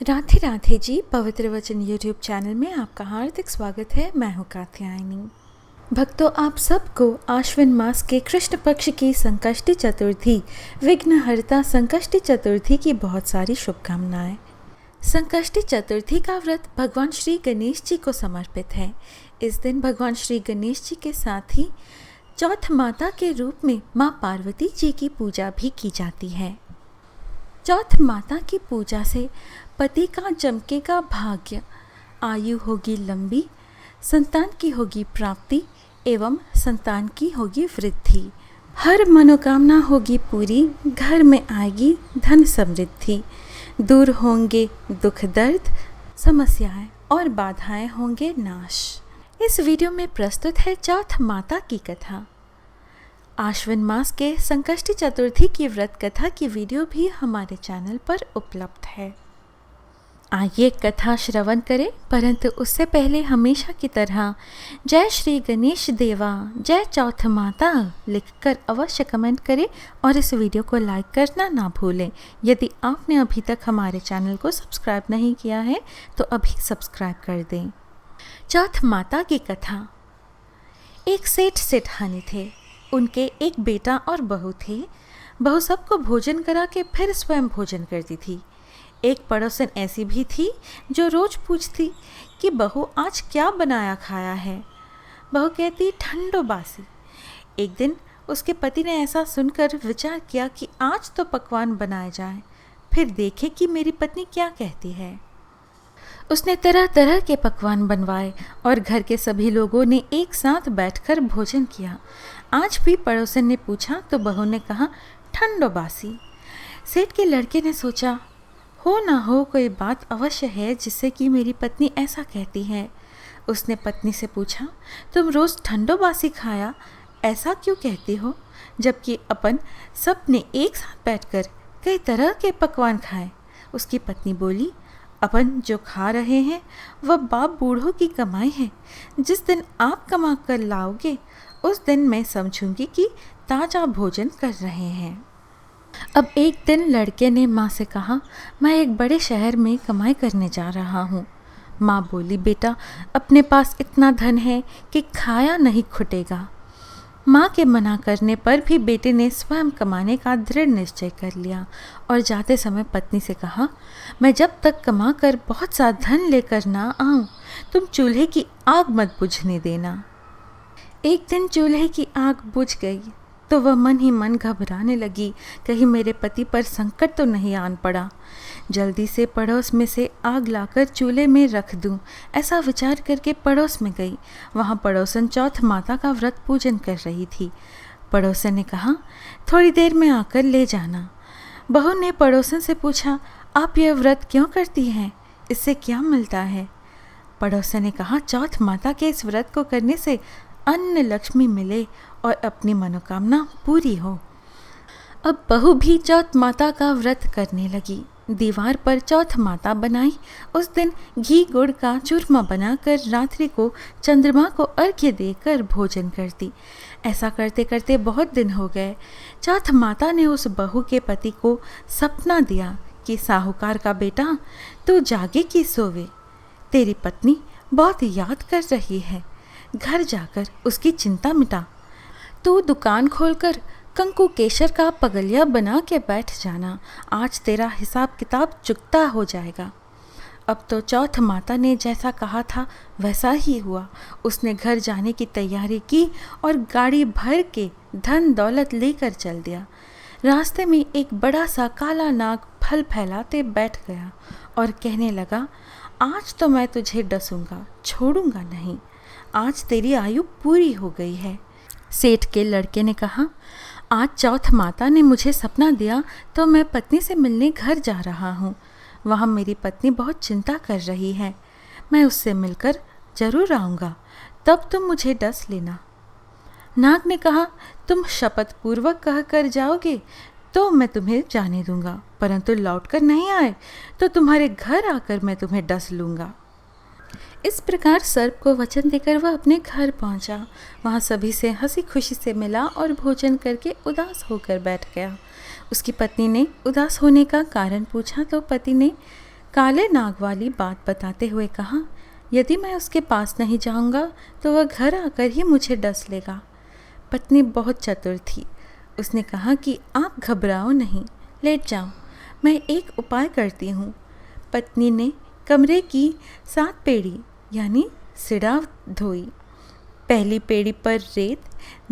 राधे राधे जी। पवित्र वचन YouTube channel में आपका हार्दिक स्वागत है। मैं हूँ कात्यायनी। भक्तों, आप सबको आश्विन मास के कृष्ण पक्ष की संकष्टी चतुर्थी, विघ्नहर्ता संकष्टी चतुर्थी की बहुत सारी शुभकामनाएं। संकष्टी चतुर्थी का व्रत भगवान श्री गणेश जी को समर्पित है। इस दिन भगवान श्री गणेश जी के साथ ही चौथ माता के रूप में माँ पार्वती जी की पूजा भी की जाती है। चौथ माता की पूजा से पति का चमकेगा भाग्य, आयु होगी लंबी, संतान की होगी प्राप्ति एवं संतान की होगी वृद्धि, हर मनोकामना होगी पूरी, घर में आएगी धन समृद्धि, दूर होंगे दुख दर्द समस्याएं और बाधाएं होंगे नाश। इस वीडियो में प्रस्तुत है चौथ माता की कथा। आश्विन मास के संकष्टी चतुर्थी की व्रत कथा की वीडियो भी हमारे चैनल पर उपलब्ध है। आइए कथा श्रवण करें, परंतु उससे पहले हमेशा की तरह जय श्री गणेश देवा, जय चौथ माता लिखकर अवश्य कमेंट करें और इस वीडियो को लाइक करना ना भूलें। यदि आपने अभी तक हमारे चैनल को सब्सक्राइब नहीं किया है तो अभी सब्सक्राइब कर दें। चौथ माता की कथा। एक सेठानी थे। उनके एक बेटा और बहू थे। बहू सबको भोजन करा के फिर स्वयं भोजन करती थी। एक पड़ोसन ऐसी भी थी जो रोज पूछती कि बहू आज क्या बनाया खाया है। बहू कहती ठंडो बासी। एक दिन उसके पति ने ऐसा सुनकर विचार किया कि आज तो पकवान बनाए जाए, फिर देखे कि मेरी पत्नी क्या कहती है। उसने तरह तरह के पकवान बनवाए और घर के सभी लोगों ने एक साथ बैठकर भोजन किया। आज भी पड़ोसन ने पूछा तो बहू ने कहा ठंडो बासी। सेठ के लड़के ने सोचा हो ना हो कोई बात अवश्य है जिससे कि मेरी पत्नी ऐसा कहती है। उसने पत्नी से पूछा तुम रोज़ ठंडो बासी खाया ऐसा क्यों कहती हो, जबकि अपन सब ने एक साथ बैठकर कई तरह के पकवान खाए। उसकी पत्नी बोली अपन जो खा रहे हैं वह बाप बूढ़ों की कमाई है। जिस दिन आप कमा कर लाओगे उस दिन मैं समझूंगी कि ताज़ा भोजन कर रहे हैं। अब एक दिन लड़के ने माँ से कहा मैं एक बड़े शहर में कमाई करने जा रहा हूँ। माँ बोली बेटा अपने पास इतना धन है कि खाया नहीं खुटेगा। माँ के मना करने पर भी बेटे ने स्वयं कमाने का दृढ़ निश्चय कर लिया और जाते समय पत्नी से कहा मैं जब तक कमा कर बहुत सा धन लेकर ना आऊँ तुम चूल्हे की आग मत बुझने देना। एक दिन चूल्हे की आग बुझ गई तो वह मन ही मन घबराने लगी, कहीं मेरे पति पर संकट तो नहीं आन पड़ा। जल्दी से पड़ोस में से आग लाकर चूल्हे में रख दूं, ऐसा विचार करके पड़ोस में गई। वहाँ पड़ोसन चौथ माता का व्रत पूजन कर रही थी। पड़ोसन ने कहा थोड़ी देर में आकर ले जाना। बहू ने पड़ोसन से पूछा आप यह व्रत क्यों करती हैं, इससे क्या मिलता है। पड़ोसन ने कहा चौथ माता के इस व्रत को करने से अन्न लक्ष्मी मिले और अपनी मनोकामना पूरी हो। अब बहू भी चौथ माता का व्रत करने लगी। दीवार पर चौथ माता बनाई। उस दिन घी गुड़ का चूरमा बनाकर रात्रि को चंद्रमा को अर्घ्य देकर भोजन करती। ऐसा करते करते बहुत दिन हो गए। चौथ माता ने उस बहू के पति को सपना दिया कि साहूकार का बेटा तू जागे कि सोवे, तेरी पत्नी बहुत याद कर रही है, घर जाकर उसकी चिंता मिटा। तू दुकान खोलकर कंकु केशर का पगलिया बना के बैठ जाना, आज तेरा हिसाब किताब चुकता हो जाएगा। अब तो चौथ माता ने जैसा कहा था वैसा ही हुआ। उसने घर जाने की तैयारी की और गाड़ी भर के धन दौलत लेकर चल दिया। रास्ते में एक बड़ा सा काला नाग फल फैलाते बैठ गया और कहने लगा आज तो मैं तुझे डसूंगा, छोड़ूंगा नहीं, आज तेरी आयु पूरी हो गई है। सेठ के लड़के ने कहा आज चौथ माता ने मुझे सपना दिया तो मैं पत्नी से मिलने घर जा रहा हूँ। वहाँ मेरी पत्नी बहुत चिंता कर रही है, मैं उससे मिलकर जरूर आऊँगा, तब तुम मुझे डस लेना। नाग ने कहा तुम शपथ पूर्वक कह कर जाओगे तो मैं तुम्हें जाने दूंगा, परंतु लौटकर नहीं आए तो तुम्हारे घर आकर मैं तुम्हें डस लूँगा। इस प्रकार सर्प को वचन देकर वह अपने घर पहुंचा। वहां सभी से हंसी खुशी से मिला और भोजन करके उदास होकर बैठ गया। उसकी पत्नी ने उदास होने का कारण पूछा तो पति ने काले नाग वाली बात बताते हुए कहा, यदि मैं उसके पास नहीं जाऊंगा तो वह घर आकर ही मुझे डस लेगा। पत्नी बहुत चतुर थी। उसने कहा कि आप घबराओ नहीं, लेट जाओ, मैं एक उपाय करती हूँ। पत्नी ने कमरे की 7 पेड़ी यानी सिड़ा धोई। पहली पेड़ी पर रेत,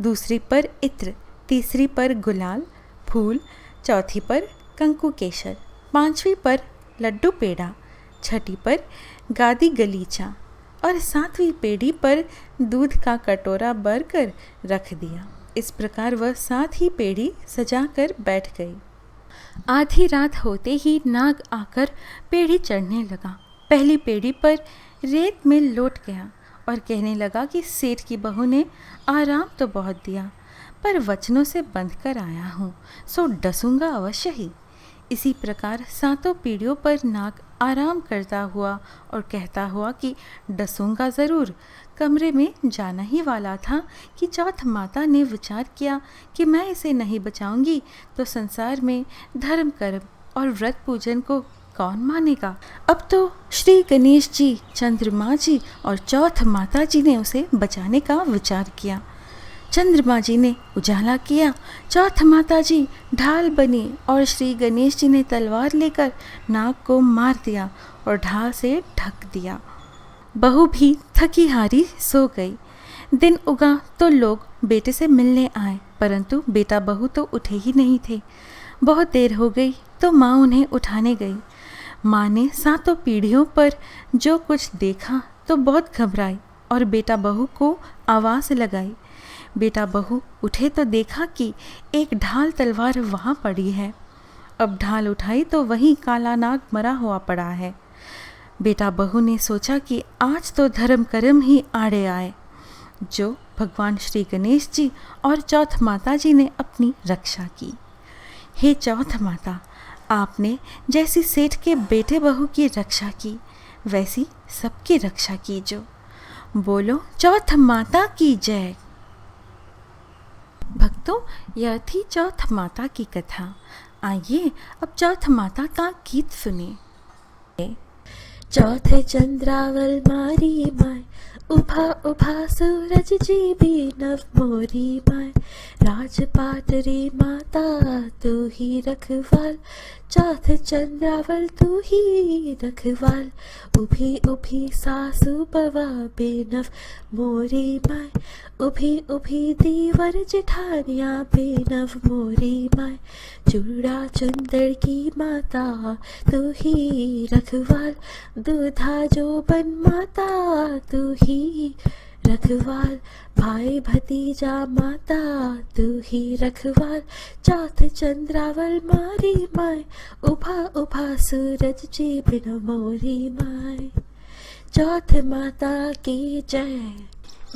दूसरी पर इत्र, तीसरी पर गुलाल फूल, चौथी पर कंकु केशर, 5वीं पर लड्डू पेड़ा, छठी पर गादी गलीचा और 7वीं पेड़ी पर दूध का कटोरा भरकर रख दिया। इस प्रकार वह 7 ही पेड़ी सजाकर बैठ गई। आधी रात होते ही नाग आकर पेड़ी चढ़ने लगा। पहली पेड़ी पर रेत में लौट गया और कहने लगा कि सेठ की बहू ने आराम तो बहुत दिया, पर वचनों से बंध कर आया हूँ, सो डसूंगा अवश्य ही। इसी प्रकार 7 पीढ़ियों पर नाग आराम करता हुआ और कहता हुआ कि डसूंगा ज़रूर, कमरे में जाना ही वाला था कि चौथ माता ने विचार किया कि मैं इसे नहीं बचाऊंगी तो संसार में धर्म कर्म और व्रत पूजन को कौन मानेगा। अब तो श्री गणेश जी, चंद्रमा जी और चौथ माता जी ने उसे बचाने का विचार किया। चंद्रमा जी ने उजाला किया, चौथ माता जी ढाल बनी और श्री गणेश जी ने तलवार लेकर नाग को मार दिया और ढाल से ढक दिया। बहू भी थकी हारी सो गई। दिन उगा तो लोग बेटे से मिलने आए, परंतु बेटा बहू तो उठे ही नहीं थे। बहुत देर हो गई तो माँ उन्हें उठाने गई। माँ ने 7 पीढ़ियों पर जो कुछ देखा तो बहुत घबराई और बेटा बहू को आवाज़ लगाई। बेटा बहू उठे तो देखा कि एक ढाल तलवार वहाँ पड़ी है। अब ढाल उठाई तो वहीं काला नाग मरा हुआ पड़ा है। बेटा बहू ने सोचा कि आज तो धर्म कर्म ही आड़े आए, जो भगवान श्री गणेश जी और चौथ माता जी ने अपनी रक्षा की। हे चौथ माता, आपने जैसी सेठ के बेटे बहू की रक्षा की, वैसी सबकी रक्षा कीजो। बोलो चौथ माता की जय। भक्तों, यह थी चौथ माता की कथा। आइए अब चौथ माता का गीत सुने। चौथ चंद्रावल मारी माय, उभा उभा सूरज जी भी नव मोरी माय। राजपाट रे माता तू ही रखवाल, चौथ चंद्रावल तू ही रखवाल। उभी उभी सासू बवा बेनव मोरी माय, उभी उभी दीवर जेठानिया बेनव मोरी माय। चूड़ा चुंदड़ की माता तू ही रखवाल, दूधा जो बन माता तू ही रखवाल। भाई भतीजा माता तू ही रखवाल, चौथ चंद्रावल मारी माय। उभा उभा सूरज जी बिन मोरी माय। चौथ माता की जय।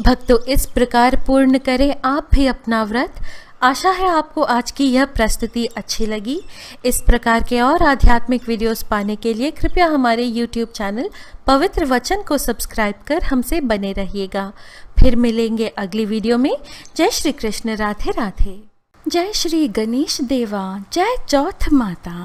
भक्तों, इस प्रकार पूर्ण करें आप भी अपना व्रत। आशा है आपको आज की यह प्रस्तुति अच्छी लगी। इस प्रकार के और आध्यात्मिक वीडियोस पाने के लिए कृपया हमारे YouTube चैनल पवित्र वचन को सब्सक्राइब कर हमसे बने रहिएगा। फिर मिलेंगे अगली वीडियो में। जय श्री कृष्ण, राधे राधे। जय श्री गणेश देवा, जय चौथ माता।